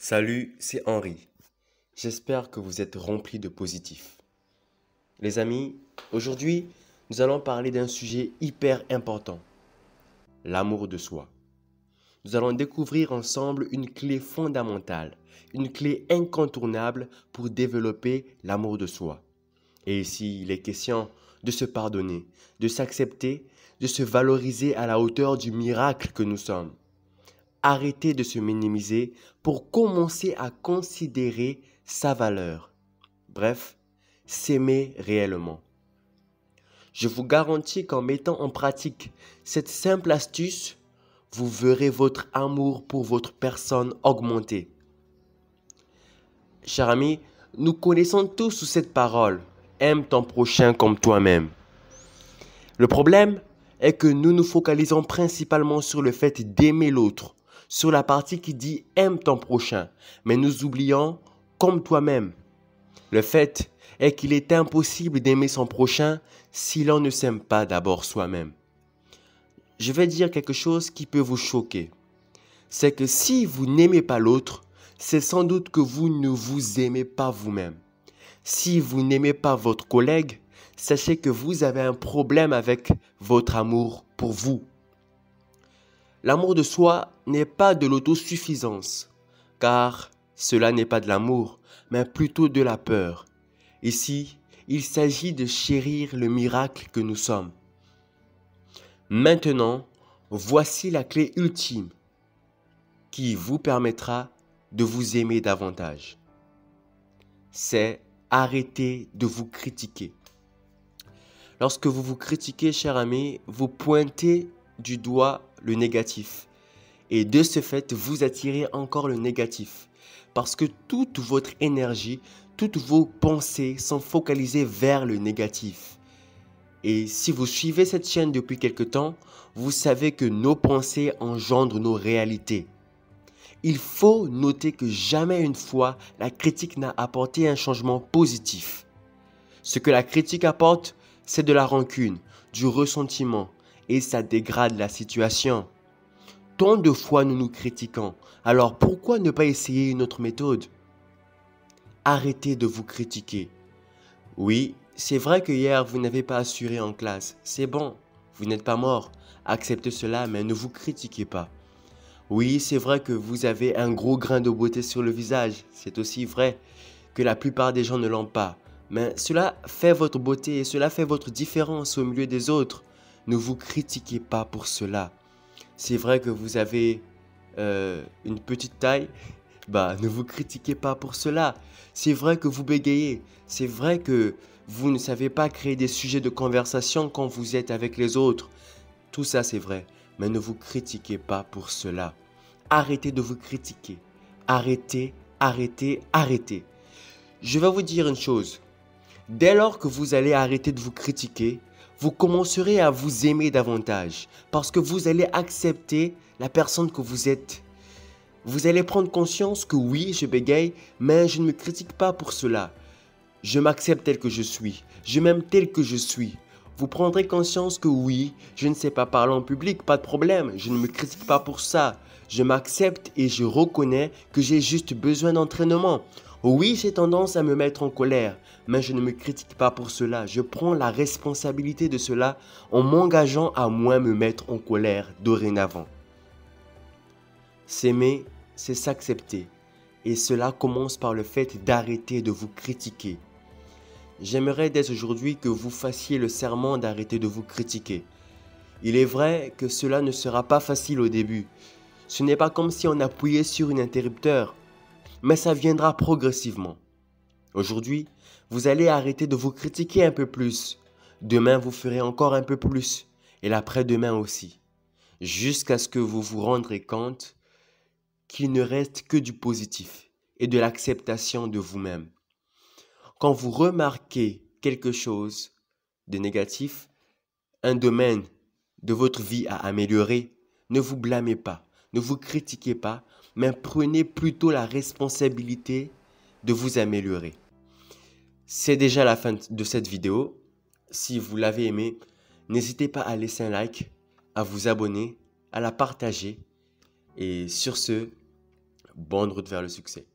Salut, c'est Henri. J'espère que vous êtes remplis de positif. Les amis, aujourd'hui, nous allons parler d'un sujet hyper important, l'amour de soi. Nous allons découvrir ensemble une clé fondamentale, une clé incontournable pour développer l'amour de soi. Et ici, il est question de se pardonner, de s'accepter, de se valoriser à la hauteur du miracle que nous sommes. Arrêtez de se minimiser pour commencer à considérer sa valeur. Bref, s'aimer réellement. Je vous garantis qu'en mettant en pratique cette simple astuce, vous verrez votre amour pour votre personne augmenter. Chers amis, nous connaissons tous cette parole. Aime ton prochain comme toi-même. Le problème est que nous nous focalisons principalement sur le fait d'aimer l'autre, sur la partie qui dit aime ton prochain, mais nous oublions comme toi-même. Le fait est qu'il est impossible d'aimer son prochain si l'on ne s'aime pas d'abord soi-même. Je vais dire quelque chose qui peut vous choquer. C'est que si vous n'aimez pas l'autre, c'est sans doute que vous ne vous aimez pas vous-même. Si vous n'aimez pas votre collègue, sachez que vous avez un problème avec votre amour pour vous. L'amour de soi n'est pas de l'autosuffisance, car cela n'est pas de l'amour, mais plutôt de la peur. Ici, il s'agit de chérir le miracle que nous sommes. Maintenant, voici la clé ultime qui vous permettra de vous aimer davantage. C'est arrêter de vous critiquer. Lorsque vous vous critiquez, cher ami, vous pointez du doigt le négatif. Et de ce fait, vous attirez encore le négatif. Parce que toute votre énergie, toutes vos pensées sont focalisées vers le négatif. Et si vous suivez cette chaîne depuis quelque temps, vous savez que nos pensées engendrent nos réalités. Il faut noter que jamais une fois la critique n'a apporté un changement positif. Ce que la critique apporte, c'est de la rancune, du ressentiment, et ça dégrade la situation. Tant de fois nous nous critiquons, alors pourquoi ne pas essayer une autre méthode? Arrêtez de vous critiquer. Oui, c'est vrai que hier vous n'avez pas assuré en classe, c'est bon, vous n'êtes pas mort, acceptez cela mais ne vous critiquez pas. Oui, c'est vrai que vous avez un gros grain de beauté sur le visage, c'est aussi vrai que la plupart des gens ne l'ont pas. Mais cela fait votre beauté et cela fait votre différence au milieu des autres. Ne vous critiquez pas pour cela. C'est vrai que vous avez une petite taille, ne vous critiquez pas pour cela. C'est vrai que vous bégayez, c'est vrai que vous ne savez pas créer des sujets de conversation quand vous êtes avec les autres. Tout ça c'est vrai, mais ne vous critiquez pas pour cela. Arrêtez de vous critiquer. Arrêtez, arrêtez, arrêtez. Je vais vous dire une chose. Dès lors que vous allez arrêter de vous critiquer, vous commencerez à vous aimer davantage parce que vous allez accepter la personne que vous êtes. Vous allez prendre conscience que oui, je bégaye, mais je ne me critique pas pour cela. Je m'accepte tel que je suis. Je m'aime tel que je suis. Vous prendrez conscience que oui, je ne sais pas parler en public, pas de problème. Je ne me critique pas pour ça. Je m'accepte et je reconnais que j'ai juste besoin d'entraînement. Oui, j'ai tendance à me mettre en colère, mais je ne me critique pas pour cela. Je prends la responsabilité de cela en m'engageant à moins me mettre en colère dorénavant. S'aimer, c'est s'accepter. Et cela commence par le fait d'arrêter de vous critiquer. J'aimerais dès aujourd'hui que vous fassiez le serment d'arrêter de vous critiquer. Il est vrai que cela ne sera pas facile au début. Ce n'est pas comme si on appuyait sur un interrupteur, mais ça viendra progressivement. Aujourd'hui, vous allez arrêter de vous critiquer un peu plus. Demain, vous ferez encore un peu plus. Et l'après-demain aussi. Jusqu'à ce que vous vous rendrez compte qu'il ne reste que du positif et de l'acceptation de vous-même. Quand vous remarquez quelque chose de négatif, un domaine de votre vie à améliorer, ne vous blâmez pas, ne vous critiquez pas, mais prenez plutôt la responsabilité de vous améliorer. C'est déjà la fin de cette vidéo. Si vous l'avez aimé, n'hésitez pas à laisser un like, à vous abonner, à la partager. Et sur ce, bonne route vers le succès.